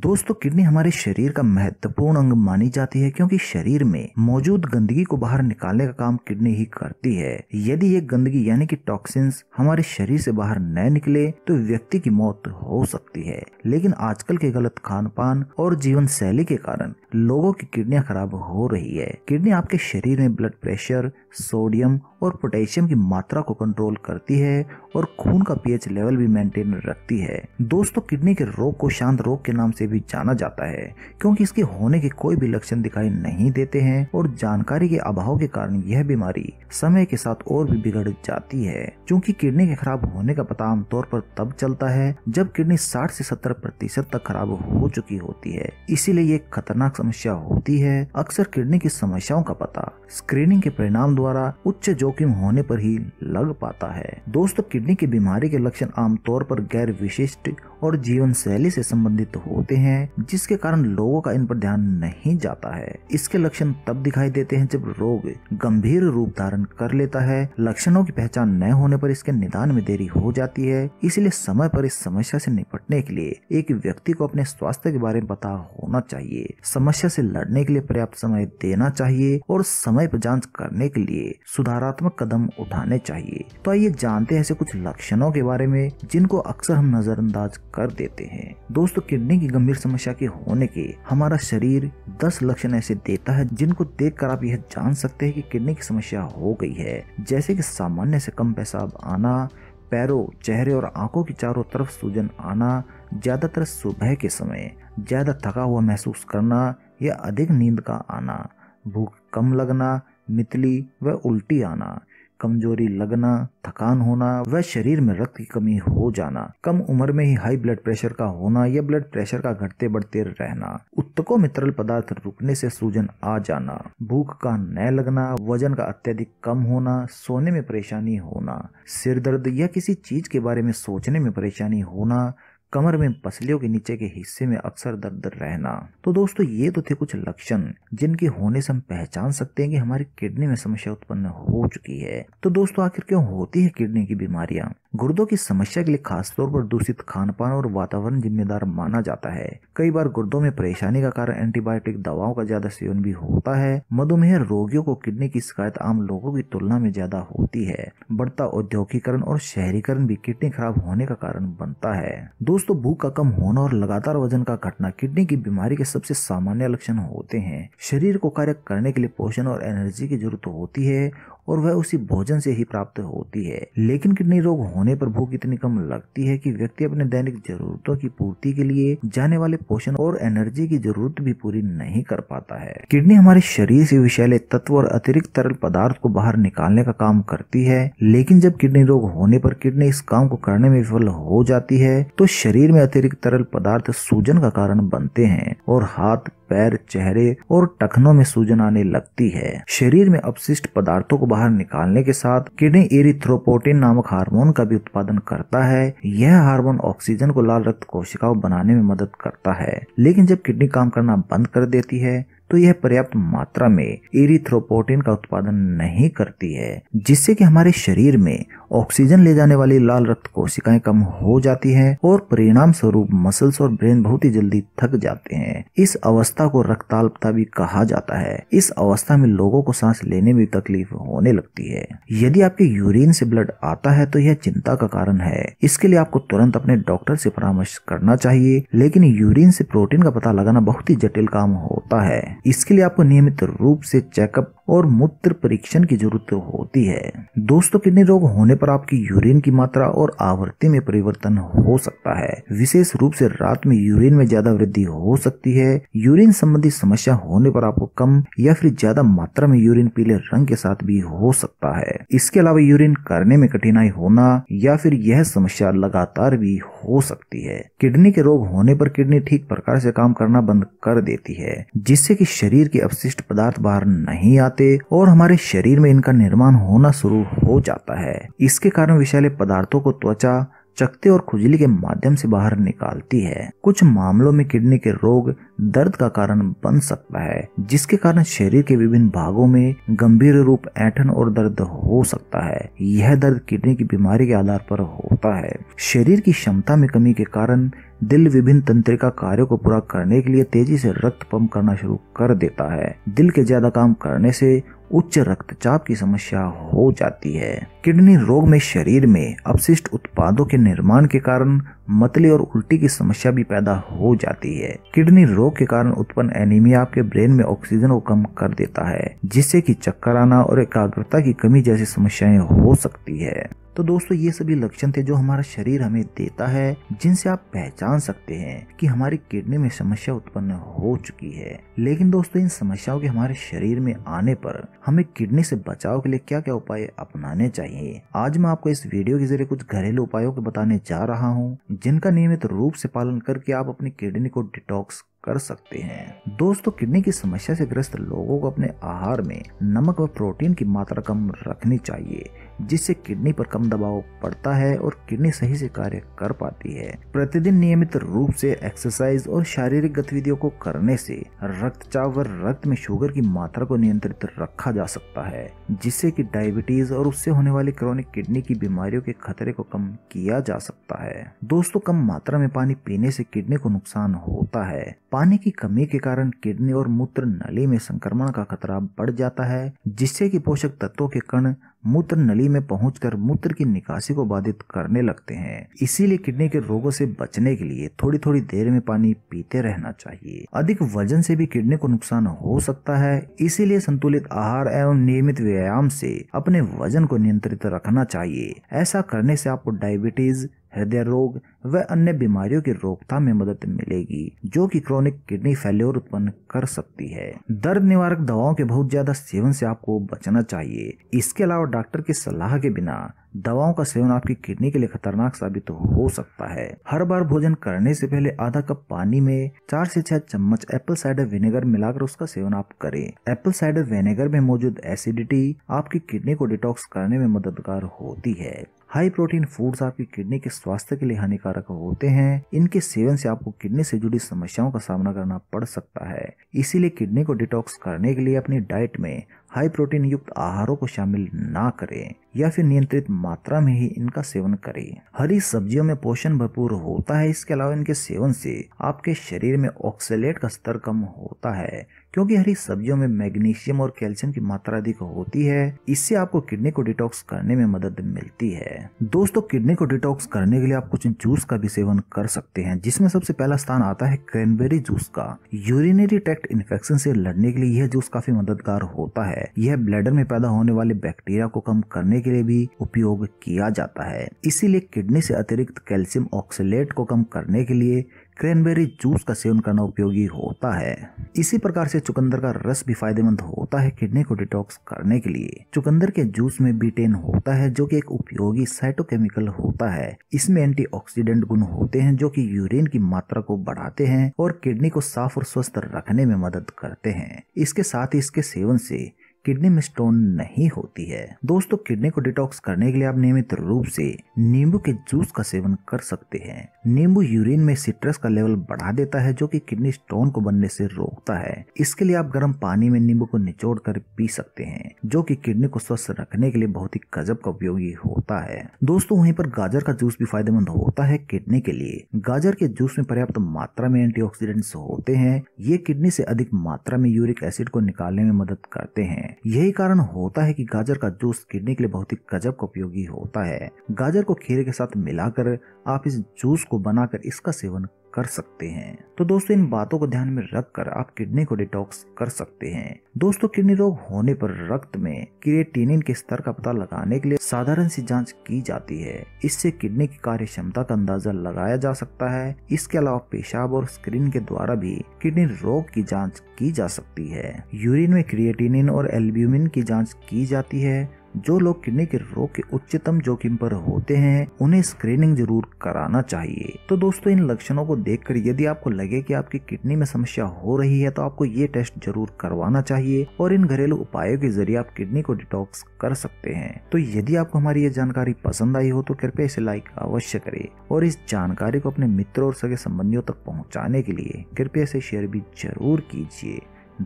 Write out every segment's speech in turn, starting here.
दोस्तों, किडनी हमारे शरीर का महत्वपूर्ण अंग मानी जाती है क्योंकि शरीर में मौजूद गंदगी को बाहर निकालने का काम किडनी ही करती है। यदि ये गंदगी यानी कि टॉक्सिन्स हमारे शरीर से बाहर न निकले तो व्यक्ति की मौत हो सकती है। लेकिन आजकल के गलत खान पान और जीवन शैली के कारण लोगों की किडनियां खराब हो रही है। किडनी आपके शरीर में ब्लड प्रेशर, सोडियम और पोटेशियम की मात्रा को कंट्रोल करती है और खून का पीएच लेवल भी मेंटेन रखती है। दोस्तों, किडनी के रोग को शांत रोग के नाम से भी जाना जाता है क्योंकि इसके होने के कोई भी लक्षण दिखाई नहीं देते हैं और जानकारी के अभाव के कारण यह बीमारी समय के साथ और भी बिगड़ जाती है। क्योंकि किडनी के खराब होने का पता आमतौर पर तब चलता है जब किडनी 60 से 70% तक खराब हो चुकी होती है। इसीलिए ये खतरनाक समस्या होती है। अक्सर किडनी की समस्याओं का पता स्क्रीनिंग के परिणाम द्वारा उच्च जोखिम होने पर ही लग पाता है। दोस्तों, किडनी की बीमारी के लक्षण आमतौर पर गैर विशिष्ट और जीवन शैली से संबंधित होते हैं, जिसके कारण लोगों का इन पर ध्यान नहीं जाता है। इसके लक्षण तब दिखाई देते हैं जब रोग गंभीर रूप धारण कर लेता है। लक्षणों की पहचान न होने पर इसके निदान में देरी हो जाती है। इसलिए समय पर इस समस्या से निपटने के लिए एक व्यक्ति को अपने स्वास्थ्य के बारे में पता होना चाहिए, समस्या से लड़ने के लिए पर्याप्त समय देना चाहिए और समय पर जांच करने के लिए सुधारात्मक कदम उठाने चाहिए। तो आइए जानते हैं ऐसे कुछ लक्षणों के बारे में जिनको अक्सर हम नजरअंदाज कर देते हैं। दोस्तों, किडनी की गंभीर समस्या के होने के हमारा शरीर 10 लक्षण ऐसे देता है जिनको देखकर आप यह जान सकते हैं कि किडनी की समस्या हो गई है। जैसे कि सामान्य से कम पेशाब आना, पैरों, चेहरे और आंखों की चारों तरफ सूजन आना, ज्यादातर सुबह के समय ज्यादा थका हुआ महसूस करना या अधिक नींद का आना, भूख कम लगना, मितली व उल्टी आना, कमजोरी लगना, थकान होना व शरीर में रक्त की कमी हो जाना, कम उम्र में ही हाई ब्लड प्रेशर का होना या ब्लड प्रेशर का घटते बढ़ते रहना, ऊतकों में तरल पदार्थ रुकने से सूजन आ जाना, भूख का न लगना, वजन का अत्यधिक कम होना, सोने में परेशानी होना, सिर दर्द या किसी चीज के बारे में सोचने में परेशानी होना, कमर में पसलियों के नीचे के हिस्से में अक्सर दर्द रहना। तो दोस्तों, ये तो थे कुछ लक्षण जिनके होने से हम पहचान सकते हैं कि हमारी किडनी में समस्या उत्पन्न हो चुकी है। तो दोस्तों, आखिर क्यों होती है किडनी की बीमारियां? गुर्दों की समस्या के लिए खासतौर पर दूषित खानपान और वातावरण जिम्मेदार माना जाता है। कई बार गुर्दों में परेशानी का कारण एंटीबायोटिक दवाओं का ज्यादा सेवन भी होता है। मधुमेह रोगियों को किडनी की शिकायत आम लोगों की तुलना में ज्यादा होती है। बढ़ता औद्योगिकरण और शहरीकरण भी किडनी खराब होने का कारण बनता है। दोस्तों, भूख का कम होना और लगातार वजन का घटना किडनी की बीमारी के सबसे सामान्य लक्षण होते हैं। शरीर को कार्य करने के लिए पोषण और एनर्जी की जरूरत होती है और वह उसी भोजन से ही प्राप्त होती है। लेकिन किडनी रोग होने पर भूख इतनी कम लगती है कि व्यक्ति अपने दैनिक जरूरतों की पूर्ति के लिए जाने वाले पोषण और एनर्जी की जरूरत भी पूरी नहीं कर पाता है। किडनी हमारे शरीर से विषैले तत्व और अतिरिक्त तरल पदार्थ को बाहर निकालने का काम करती है। लेकिन जब किडनी रोग होने पर किडनी इस काम को करने में विफल हो जाती है तो शरीर में अतिरिक्त तरल पदार्थ सूजन का कारण बनते हैं और हाथ, पैर, चेहरे और टखनों में सूजन आने लगती है। शरीर में अपशिष्ट पदार्थों को बाहर निकालने के साथ किडनी एरिथ्रोपोटिन नामक हार्मोन का भी उत्पादन करता है। यह हार्मोन ऑक्सीजन को लाल रक्त कोशिकाओं बनाने में मदद करता है। लेकिन जब किडनी काम करना बंद कर देती है तो यह पर्याप्त मात्रा में एरिथ्रोपोटिन का उत्पादन नहीं करती है, जिससे कि हमारे शरीर में ऑक्सीजन ले जाने वाली लाल रक्त कोशिकाएं कम हो जाती हैं और परिणाम स्वरूप मसल्स और ब्रेन बहुत ही जल्दी थक जाते हैं। इस अवस्था को रक्ताल्पता भी कहा जाता है। इस अवस्था में लोगों को सांस लेने में तकलीफ होने लगती है। यदि आपके यूरिन से ब्लड आता है तो यह चिंता का कारण है। इसके लिए आपको तुरंत अपने डॉक्टर से परामर्श करना चाहिए। लेकिन यूरिन से प्रोटीन का पता लगाना बहुत ही जटिल काम होता है। इसके लिए आपको नियमित रूप से चेकअप और मूत्र परीक्षण की जरूरत होती है। दोस्तों, किडनी रोग होने पर आपकी यूरिन की मात्रा और आवृत्ति में परिवर्तन हो सकता है। विशेष रूप से रात में यूरिन में ज्यादा वृद्धि हो सकती है। यूरिन संबंधी समस्या होने पर आपको कम या फिर ज्यादा मात्रा में यूरिन पीले रंग के साथ भी हो सकता है। इसके अलावा यूरिन करने में कठिनाई होना या फिर यह समस्या लगातार भी हो सकती है। किडनी के रोग होने पर किडनी ठीक प्रकार से काम करना बंद कर देती है, जिससे कि शरीर के अपशिष्ट पदार्थ बाहर नहीं आते और हमारे शरीर में इनका निर्माण होना शुरू हो जाता है। इसके कारण विषैले पदार्थों को त्वचा, चकत्ते और खुजली के माध्यम से बाहर निकालती है। कुछ मामलों में किडनी के रोग दर्द का कारण बन सकता है, जिसके कारण शरीर के विभिन्न भागों में गंभीर रूप ऐंठन और दर्द हो सकता है। यह दर्द किडनी की बीमारी के आधार पर होता है। शरीर की क्षमता में कमी के कारण दिल विभिन्न तंत्रिका कार्यों को पूरा करने के लिए तेजी से रक्त पंप करना शुरू कर देता है। दिल के ज्यादा काम करने से उच्च रक्तचाप की समस्या हो जाती है। किडनी रोग में शरीर में अपशिष्ट उत्पादों के निर्माण के कारण मतली और उल्टी की समस्या भी पैदा हो जाती है। किडनी रोग के कारण उत्पन्न एनीमिया आपके ब्रेन में ऑक्सीजन को कम कर देता है, जिससे कि चक्कर आना और एकाग्रता की कमी जैसी समस्याएं हो सकती है। तो दोस्तों, ये सभी लक्षण थे जो हमारा शरीर हमें देता है, जिनसे आप पहचान सकते हैं कि हमारी किडनी में समस्या उत्पन्न हो चुकी है। लेकिन दोस्तों, इन समस्याओं के हमारे शरीर में आने पर हमें किडनी से बचाव के लिए क्या क्या उपाय अपनाने चाहिए, आज मैं आपको इस वीडियो के जरिए कुछ घरेलू उपायों को बताने जा रहा हूँ, जिनका नियमित रूप से पालन करके आप अपनी किडनी को डिटॉक्स कर सकते हैं। दोस्तों, किडनी की समस्या से ग्रस्त लोगों को अपने आहार में नमक व प्रोटीन की मात्रा कम रखनी चाहिए, जिससे किडनी पर कम दबाव पड़ता है और किडनी सही से कार्य कर पाती है। प्रतिदिन नियमित रूप से एक्सरसाइज और शारीरिक गतिविधियों को करने से रक्तचाप व रक्त में शुगर की मात्रा को नियंत्रित रखा जा सकता है, जिससे कि डायबिटीज और उससे होने वाली क्रोनिक किडनी की बीमारियों के खतरे को कम किया जा सकता है। दोस्तों, कम मात्रा में पानी पीने से किडनी को नुकसान होता है। पानी की कमी के कारण किडनी और मूत्र नली में संक्रमण का खतरा बढ़ जाता है, जिससे कि पोषक तत्वों के कण मूत्र नली में पहुंचकर मूत्र की निकासी को बाधित करने लगते हैं। इसीलिए किडनी के रोगों से बचने के लिए थोड़ी थोड़ी देर में पानी पीते रहना चाहिए। अधिक वजन से भी किडनी को नुकसान हो सकता है, इसीलिए संतुलित आहार एवं नियमित व्यायाम से अपने वजन को नियंत्रित रखना चाहिए। ऐसा करने से आपको डायबिटीज, हृदय रोग व अन्य बीमारियों की रोकथाम में मदद मिलेगी, जो कि क्रोनिक किडनी फेल्योर उत्पन्न कर सकती है। दर्द निवारक दवाओं के बहुत ज्यादा सेवन से आपको बचना चाहिए। इसके अलावा डॉक्टर की सलाह के बिना दवाओं का सेवन आपकी किडनी के लिए खतरनाक साबित हो सकता है। हर बार भोजन करने से पहले आधा कप पानी में 4 से 6 चम्मच एप्पल साइडर विनेगर मिलाकर उसका सेवन आप करें। एप्पल साइडर विनेगर में मौजूद एसिडिटी आपकी किडनी को डिटॉक्स करने में मददगार होती है। हाई प्रोटीन फूड्स आपकी किडनी के स्वास्थ्य के लिए हानिकारक होते हैं। इनके सेवन से आपको किडनी से जुड़ी समस्याओं का सामना करना पड़ सकता है। इसीलिए किडनी को डिटॉक्स करने के लिए अपनी डाइट में हाई प्रोटीन युक्त आहारों को शामिल ना करें या फिर नियंत्रित मात्रा में ही इनका सेवन करें। हरी सब्जियों में पोषण भरपूर होता है। इसके अलावा इनके सेवन से आपके शरीर में ऑक्सलेट का स्तर कम होता है, क्योंकि हरी सब्जियों में मैग्नीशियम और कैल्शियम की मात्रा अधिक होती है। इससे आपको किडनी को डिटॉक्स करने में मदद मिलती है। दोस्तों, किडनी को डिटॉक्स करने के लिए आप कुछ जूस का भी सेवन कर सकते हैं, जिसमें सबसे पहला स्थान आता है क्रैनबेरी जूस का। यूरिनरी ट्रैक्ट इन्फेक्शन से लड़ने के लिए यह जूस काफी मददगार होता है। यह ब्लैडर में पैदा होने वाले बैक्टीरिया को कम करने के लिए भी उपयोग किया जाता है। इसीलिए किडनी से अतिरिक्त कैल्शियम ऑक्सलेट को कम करने के लिए क्रैनबेरी जूस का सेवन करना उपयोगी होता है। इसी प्रकार से चुकंदर का रस भी फायदेमंद होता है किडनी को डिटॉक्स करने के लिए। चुकंदर के जूस में बीटेन होता है, जो कि एक उपयोगी साइटोकेमिकल होता है। इसमें एंटीऑक्सीडेंट गुण होते हैं, जो कि यूरिन की मात्रा को बढ़ाते हैं और किडनी को साफ और स्वस्थ रखने में मदद करते हैं। इसके साथ ही इसके सेवन से किडनी में स्टोन नहीं होती है। दोस्तों, किडनी को डिटॉक्स करने के लिए आप नियमित रूप से नींबू के जूस का सेवन कर सकते हैं। नींबू यूरिन में सिट्रस का लेवल बढ़ा देता है, जो कि किडनी स्टोन को बनने से रोकता है। इसके लिए आप गर्म पानी में नींबू को निचोड़ कर पी सकते हैं, जो कि किडनी को स्वस्थ रखने के लिए बहुत ही गजब का उपयोगी होता है। दोस्तों, वहीं पर गाजर का जूस भी फायदेमंद होता है किडनी के लिए। गाजर के जूस में पर्याप्त मात्रा में एंटीऑक्सीडेंट्स होते हैं। ये किडनी से अधिक मात्रा में यूरिक एसिड को निकालने में मदद करते हैं। यही कारण होता है कि गाजर का जूस किडनी के लिए बहुत ही गजब का उपयोगी होता है। गाजर को खीरे के साथ मिलाकर आप इस जूस को बनाकर इसका सेवन कर सकते हैं। तो दोस्तों, इन बातों को ध्यान में रखकर आप किडनी को डिटॉक्स कर सकते हैं। दोस्तों, किडनी रोग होने पर रक्त में क्रिएटिनिन के स्तर का पता लगाने के लिए साधारण सी जांच की जाती है। इससे किडनी की कार्य क्षमता का अंदाजा लगाया जा सकता है। इसके अलावा पेशाब और स्क्रीन के द्वारा भी किडनी रोग की जांच की जा सकती है। यूरिन में क्रिएटिनिन और एल्ब्यूमिन की जांच की जाती है। जो लोग किडनी के रोग के उच्चतम जोखिम पर होते हैं उन्हें स्क्रीनिंग जरूर कराना चाहिए। तो दोस्तों, इन लक्षणों को देखकर यदि आपको लगे कि आपकी किडनी में समस्या हो रही है तो आपको ये टेस्ट जरूर करवाना चाहिए और इन घरेलू उपायों के जरिए आप किडनी को डिटॉक्स कर सकते हैं। तो यदि आपको हमारी ये जानकारी पसंद आई हो तो कृपया इसे लाइक अवश्य करें और इस जानकारी को अपने मित्रों और सगे संबंधियों तक पहुंचाने के लिए कृपया इसे शेयर भी जरूर कीजिए।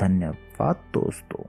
धन्यवाद दोस्तों।